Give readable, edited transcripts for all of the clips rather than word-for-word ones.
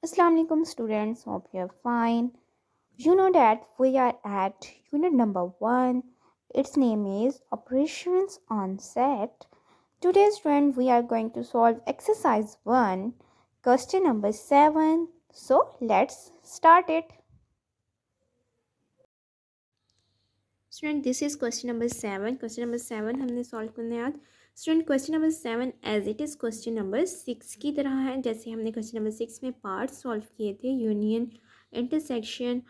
Assalamu alaikum students, hope you're fine. You know that we are at unit number 1. Its name is Operations on Set. Today student we are going to solve exercise 1, question number 7. So let's start it. Student this is question number 7. Question number 7 हमने solve करना है आज. Student question number 7 as it is question number 6 की तरह है. जैसे हमने question number 6 में पार्ट सॉल्व किए थे, यूनियन, इंटरसेक्शन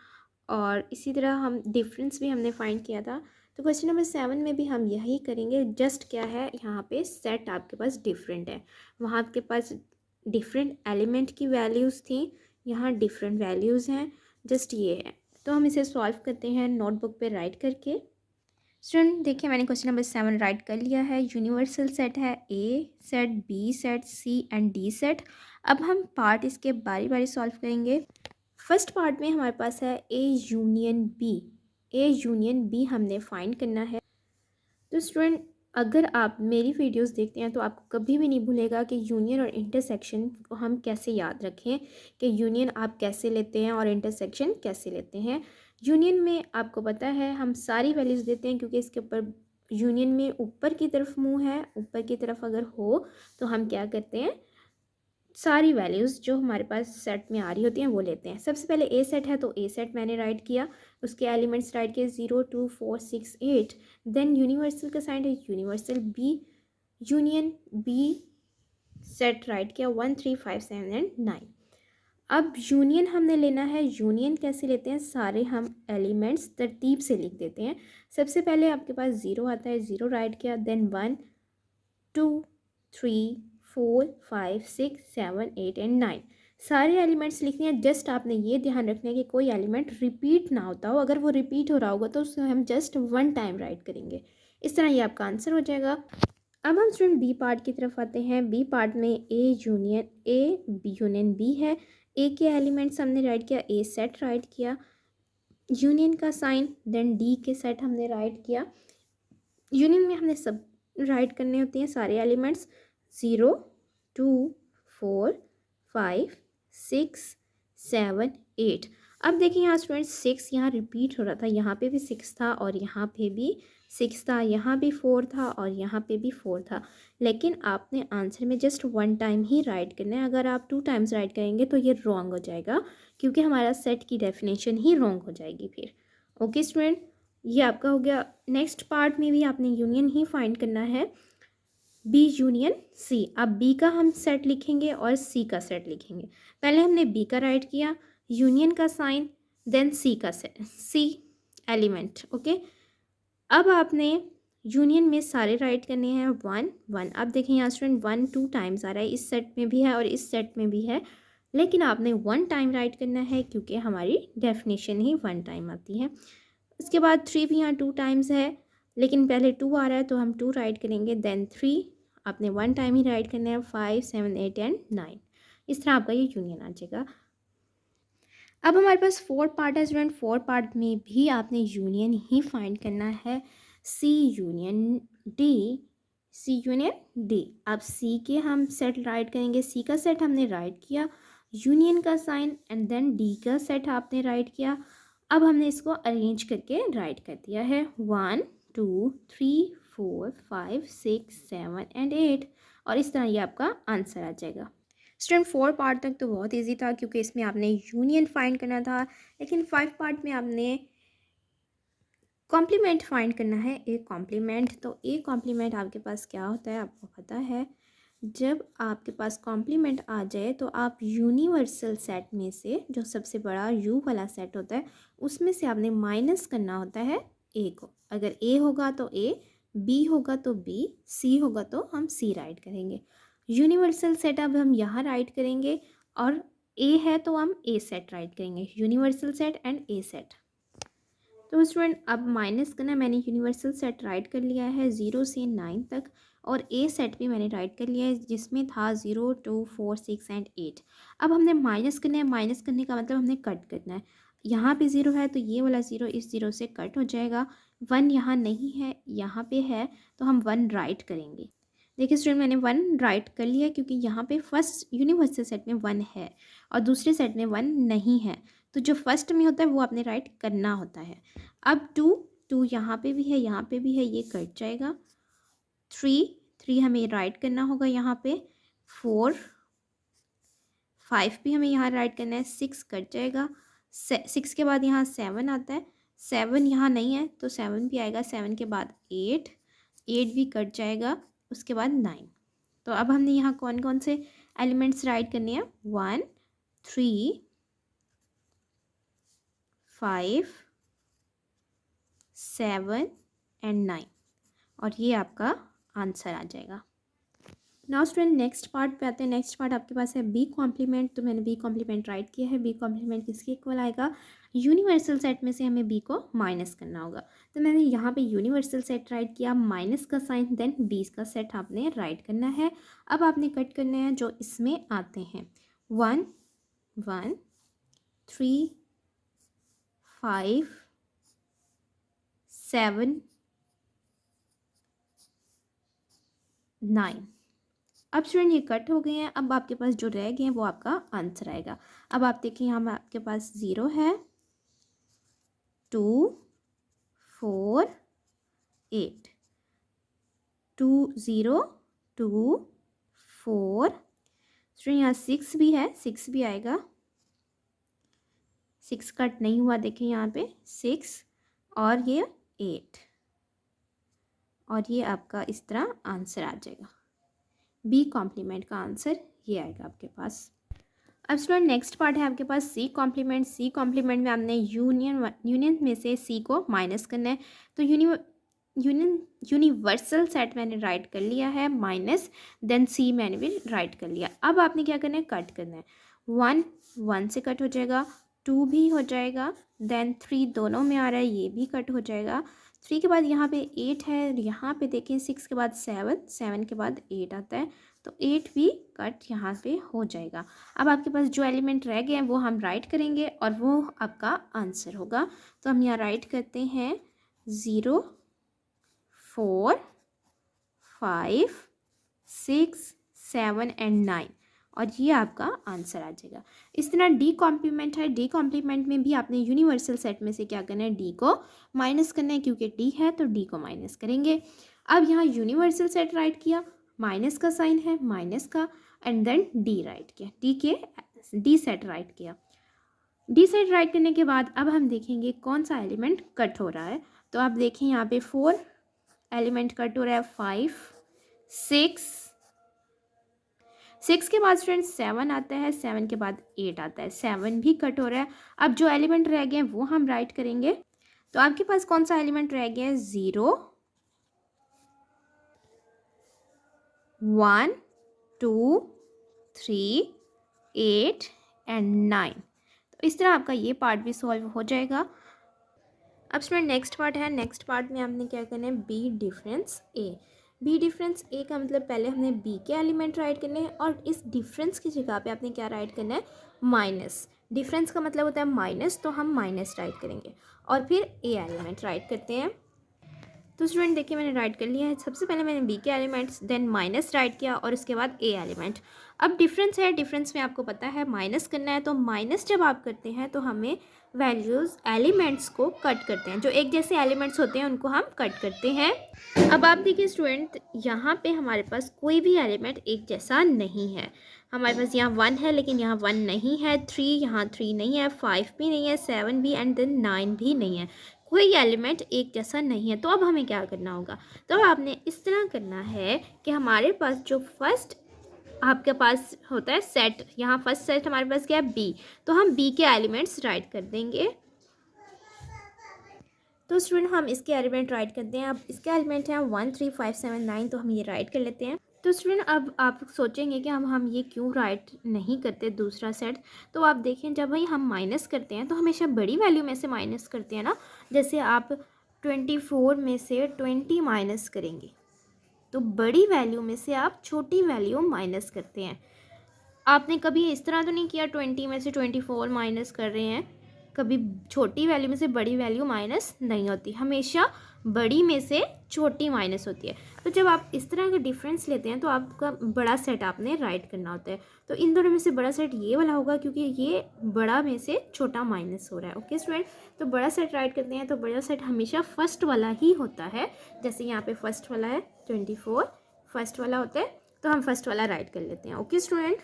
और इसी तरह हम डिफरेंस भी हमने फाइंड किया था. तो क्वेश्चन नंबर 7 में भी हम यही करेंगे. जस्ट क्या है, यहाँ पे सेट आपके पास डिफरेंट है. वहाँ आपके पास डिफरेंट एलिमेंट की वैल्यूज़ थी, यहाँ डिफरेंट वैल्यूज़ हैं. जस्ट ये है. तो हम इसे सॉल्व करते हैं नोटबुक पे राइट करके. स्टूडेंट देखिए, मैंने क्वेश्चन नंबर 7 राइट कर लिया है. यूनिवर्सल सेट है A set, B set, C and D set. अब हम पार्ट इसके बारी बारी सॉल्व करेंगे. फर्स्ट पार्ट में हमारे पास है A union B. A union B हमने फाइंड करना है. तो स्टूडेंट अगर आप मेरी वीडियोस देखते हैं तो आपको कभी भी नहीं भूलेगा कि यूनियन और इंटरसेक्शन को हम कैसे याद रखें, कि यूनियन आप कैसे लेते हैं और इंटरसेक्शन कैसे लेते हैं. यूनियन में आपको पता है हम सारी वैल्यूज़ देते हैं, क्योंकि इसके ऊपर यूनियन में ऊपर की तरफ मुँह है. ऊपर की तरफ अगर हो तो हम क्या करते हैं, सारी वैल्यूज़ जो हमारे पास सेट में आ रही होती हैं वो लेते हैं. सबसे पहले ए सेट है तो ए सेट मैंने राइट किया. उसके एलिमेंट्स राइट किए 0 2 4 6 8. देन यूनिवर्सल का साइन है universal B. Union B set write किया 1 3 5 7 एंड 9. अब यूनियन हमने लेना है. यूनियन कैसे लेते हैं, सारे हम एलिमेंट्स तरतीब से लिख देते हैं. सबसे पहले आपके पास 0 आता है, 0 राइट किया. देन 1 2 3 4 5 6 7 8 एंड 9 सारे एलिमेंट्स लिखने हैं. जस्ट आपने ये ध्यान रखना है कि कोई एलिमेंट रिपीट ना होता हो. अगर वो रिपीट हो रहा होगा तो उसे हम जस्ट 1 टाइम राइट करेंगे. इस तरह ये आपका आंसर हो जाएगा. अब हम स्टूडेंट बी पार्ट की तरफ आते हैं. बी पार्ट में ए यूनियन बी है. ए के एलिमेंट्स हमने राइट किया, ए सेट राइट किया, यूनियन का साइन, देन डी के सेट हमने राइट किया. यूनियन में हमने सब राइट करने होते हैं सारे एलिमेंट्स 0 2 4 5 6 7 8. अब देखिए यहाँ स्टूडेंट्स 6 यहाँ रिपीट हो रहा था. यहाँ पे भी 6 था और यहाँ पे भी 6 था. यहाँ भी 4 था और यहाँ पे भी 4 था. लेकिन आपने आंसर में जस्ट 1 टाइम ही राइट करना है. अगर आप 2 टाइम्स राइट करेंगे तो ये रॉन्ग हो जाएगा, क्योंकि हमारा सेट की डेफिनेशन ही रॉन्ग हो जाएगी फिर. ओके स्टूडेंट, ये आपका हो गया. नेक्स्ट पार्ट में भी आपने यूनियन ही फाइंड करना है, बी यूनियन सी. अब बी का हम सेट लिखेंगे और सी का सेट लिखेंगे. पहले हमने बी का राइट किया, यूनियन का साइन, देन सी का सेट, सी एलिमेंट. ओके, अब आपने यूनियन में सारे राइट करने हैं 1 1. अब देखें यहाँ स्टूडेंट 1 2 टाइम्स आ रहा है. इस सेट में भी है और इस सेट में भी है, लेकिन आपने 1 टाइम राइट करना है, क्योंकि हमारी डेफिनेशन ही 1 टाइम आती है. उसके बाद 3 भी यहाँ 2 टाइम्स है, लेकिन पहले 2 आ रहा है तो हम 2 राइट करेंगे. देन 3 आपने 1 टाइम ही राइट करना है. 5 7 8 एंड 9. इस तरह आपका ये यूनियन आ जाएगा. अब हमारे पास 4 पार्ट है स्टूडेंट. 4 पार्ट में भी आपने यूनियन ही फाइंड करना है. सी यूनियन डी, सी यूनियन डी. अब सी के हम सेट राइट करेंगे. सी का सेट हमने राइट किया, यूनियन का साइन, एंड देन डी का सेट आपने राइट किया. अब हमने इसको अरेंज करके राइट कर दिया है 1 2 3 4 5 6 7 एंड 8. और इस तरह ये आपका आंसर आ जाएगा. स्टूडेंट 4 पार्ट तक तो बहुत इजी था, क्योंकि इसमें आपने यूनियन फाइंड करना था. लेकिन 5 पार्ट में आपने कॉम्प्लीमेंट फाइंड करना है. एक कॉम्प्लीमेंट, तो एक कॉम्प्लीमेंट आपके पास क्या होता है आपको पता है. जब आपके पास कॉम्प्लीमेंट आ जाए तो आप यूनिवर्सल सेट में से जो सबसे बड़ा यू वाला सेट होता है उसमें से आपने माइनस करना होता है ए को. अगर ए होगा तो ए, बी होगा तो बी, सी होगा तो हम सी राइट करेंगे. यूनिवर्सल सेट अब हम यहाँ राइट करेंगे, और ए है तो हम ए सेट राइट करेंगे. Universal set and A set. तो स्टूडेंट अब माइनस करना, मैंने यूनिवर्सल सेट राइट कर लिया है 0 से 9 तक, और ए सेट भी मैंने राइट कर लिया है जिसमें था 0 2 4 6 एंड 8. अब हमने माइनस करना है. माइनस करने का मतलब हमने कट करना है. यहाँ पे 0 है तो ये वाला 0 इस 0 से कट हो जाएगा. 1 यहाँ नहीं है, यहाँ पे है, तो हम 1 राइट करेंगे. देखिए स्टूडेंट, मैंने 1 राइट कर लिया क्योंकि यहाँ पे फर्स्ट यूनिवर्सल सेट में 1 है और दूसरे सेट में 1 नहीं है, तो जो फर्स्ट में होता है वो आपने राइट करना होता है। अब 2 यहाँ पे भी है, यहाँ पे भी है, ये कट जाएगा। 3 हमें राइट करना होगा यहाँ पे। 4 5 भी हमें यहाँ राइट करना है। 6 कट जाएगा। 6 के बाद यहाँ 7 आता है। 7 यहाँ नहीं है तो 7 भी आएगा। 7 के बाद 8 भी कट जाएगा। उसके बाद 9। तो अब हमने यहाँ कौन कौन से एलिमेंट्स राइट करने हैं? 1 3 5 7 एंड 9, और ये आपका आंसर आ जाएगा। नाउ स्टूडेंट, नेक्स्ट पार्ट पे आते हैं। नेक्स्ट पार्ट आपके पास है बी कॉम्प्लीमेंट। तो मैंने बी कॉम्प्लीमेंट राइट किया है। बी कॉम्प्लीमेंट किसके इक्वल आएगा? यूनिवर्सल सेट में से हमें बी को माइनस करना होगा। तो मैंने यहाँ पे यूनिवर्सल सेट राइट किया, माइनस का साइन, देन बी का सेट आपने राइट करना है। अब आपने कट करने हैं जो इसमें आते हैं। 1 1 3 5 7 9। अब स्टूडेंट ये कट हो गए हैं। अब आपके पास जो रह गए हैं वो आपका आंसर आएगा। अब आप देखिए यहाँ में आपके पास 0 है, 2 4 8, 2 0 2 4। स्टूडेंट यहाँ 6 भी है, 6 भी आएगा। 6 कट नहीं हुआ, देखिए यहाँ पे 6 और ये 8, और ये आपका इस तरह आंसर आ जाएगा। बी कॉम्प्लीमेंट का आंसर ये आएगा आपके पास। अब स्टूडेंट नेक्स्ट पार्ट है आपके पास सी कॉम्प्लीमेंट। सी कॉम्प्लीमेंट में आपने यूनियन में से सी को माइनस करना है। तो यूनिवर्सल सेट मैंने राइट कर लिया है माइनस, देन सी मैंने भी राइट कर लिया। अब आपने क्या करना है? कट करना है। 1 से कट हो जाएगा, 2 भी हो जाएगा, देन 3 दोनों में आ रहा है, ये भी कट हो जाएगा। 3 के बाद यहाँ पे 8 है, यहाँ पे देखें 6 के बाद 7 के बाद 8 आता है, तो 8 भी कट यहाँ पे हो जाएगा। अब आपके पास जो एलिमेंट रह गए हैं वो हम राइट करेंगे और वो आपका आंसर होगा। तो हम यहाँ राइट करते हैं 0 4 5 6 7 एंड 9, और ये आपका आंसर आ जाएगा। इस तरह डी कॉम्प्लीमेंट है। डी कॉम्प्लीमेंट में भी आपने यूनिवर्सल सेट में से क्या करना है? डी को माइनस करना है, क्योंकि डी है तो डी को माइनस करेंगे। अब यहाँ यूनिवर्सल सेट राइट किया, माइनस का साइन है, माइनस का, एंड देन डी राइट किया, डी सेट राइट किया। डी सेट राइट करने के बाद अब हम देखेंगे कौन सा एलिमेंट कट हो रहा है। तो आप देखें यहाँ पे 4 एलिमेंट कट हो रहा है, 5 6 के बाद स्टूडेंट 7 आता है, 7 के बाद 8 आता है, 7 भी कट हो रहा है। अब जो एलिमेंट रह गए हैं वो हम राइट करेंगे। तो आपके पास कौन सा एलिमेंट रह गया है? 0 1 2 3 8 एंड 9। तो इस तरह आपका ये पार्ट भी सॉल्व हो जाएगा। अब स्टूडेंट नेक्स्ट पार्ट है। नेक्स्ट पार्ट में आपने क्या करना है? बी डिफरेंस ए। बी डिफरेंस ए का मतलब पहले हमने बी के एलिमेंट राइट करने हैं, और इस डिफरेंस की जगह पे आपने क्या राइट करना है? माइनस। डिफरेंस का मतलब होता है माइनस, तो हम माइनस राइट करेंगे और फिर ए एलिमेंट राइट करते हैं। तो स्टूडेंट देखिए मैंने राइट कर लिया है। सबसे पहले मैंने बी के एलिमेंट्स, देन माइनस राइट किया और उसके बाद ए एलिमेंट। अब डिफरेंस है, डिफरेंस में आपको पता है माइनस करना है, तो माइनस जब आप करते हैं तो हमें वैल्यूज़ एलिमेंट्स को कट करते हैं, जो एक जैसे एलिमेंट्स होते हैं उनको हम कट करते हैं। अब आप देखिए स्टूडेंट, यहाँ पे हमारे पास कोई भी एलिमेंट एक जैसा नहीं है। हमारे पास यहाँ 1 है लेकिन यहाँ 1 नहीं है, 3 यहाँ 3 नहीं है, 5 भी नहीं है, 7 भी, एंड देन 9 भी नहीं है। कोई एलिमेंट एक जैसा नहीं है। तो अब हमें क्या करना होगा? तो आपने इस तरह करना है कि हमारे पास जो फर्स्ट आपके पास होता है सेट, यहाँ फर्स्ट सेट हमारे पास क्या है? बी, तो हम बी के एलिमेंट्स राइट कर देंगे। तो स्टूडेंट हम इसके एलिमेंट राइट करते हैं। अब इसके एलिमेंट हैं 1 3 5 7 9, तो हम ये राइट कर लेते हैं। तो स्टूडेंट अब आप सोचेंगे कि हम ये क्यों राइट नहीं करते दूसरा सेट। तो आप देखें, जब भाई हम माइनस करते हैं तो हमेशा बड़ी वैल्यू में से माइनस करते हैं ना। जैसे आप 24 में से 20 माइनस करेंगे तो बड़ी वैल्यू में से आप छोटी वैल्यू माइनस करते हैं। आपने कभी इस तरह तो नहीं किया 20 में से 24 माइनस कर रहे हैं। कभी छोटी वैल्यू में से बड़ी वैल्यू माइनस नहीं होती, हमेशा बड़ी में से छोटी माइनस होती है। तो जब आप इस तरह का डिफरेंस लेते हैं तो आपका बड़ा सेट आपने राइट करना होता है। तो इन दोनों में से बड़ा सेट ये वाला होगा क्योंकि ये बड़ा में से छोटा माइनस हो रहा है। ओके स्टूडेंट, तो बड़ा सेट राइट करते हैं तो बड़ा सेट हमेशा फर्स्ट वाला ही होता है। जैसे यहाँ पे फर्स्ट वाला है 24, फर्स्ट वाला होता है तो हम फर्स्ट वाला राइट कर लेते हैं। ओके स्टूडेंट,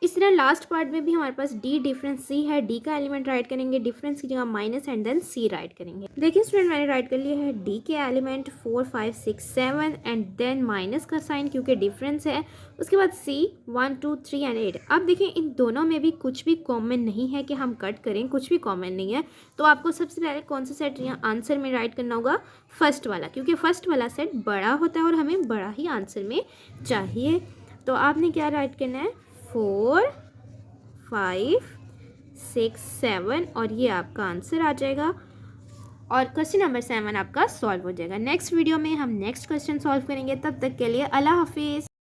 इस तरह लास्ट पार्ट में भी हमारे पास डी डिफरेंस सी है, डी का एलिमेंट राइट करेंगे, डिफरेंस की जगह minus and then C write करेंगे। देखिए स्टूडेंट, मैंने राइट कर लिया है डी के एलिमेंट 4, 5, 6, 7 एंड देन माइनस का साइन क्योंकि डिफरेंस है। उसके बाद सी 1, 2, 3 एंड 8। अब देखिए इन दोनों में भी कुछ भी कॉमन नहीं है कि हम कट करें, कुछ भी कॉमन नहीं है। तो आपको सबसे पहले कौन सा सेट यहाँ आंसर में राइट करना होगा? फर्स्ट वाला, क्योंकि फर्स्ट वाला सेट बड़ा होता है और हमें बड़ा ही आंसर में चाहिए। तो आपने क्या राइट करना है? 4, 5, 6, 7 और ये आपका आंसर आ जाएगा और क्वेश्चन नंबर 7 आपका सॉल्व हो जाएगा। नेक्स्ट वीडियो में हम नेक्स्ट क्वेश्चन सॉल्व करेंगे। तब तक के लिए अल्लाह हाफिज़।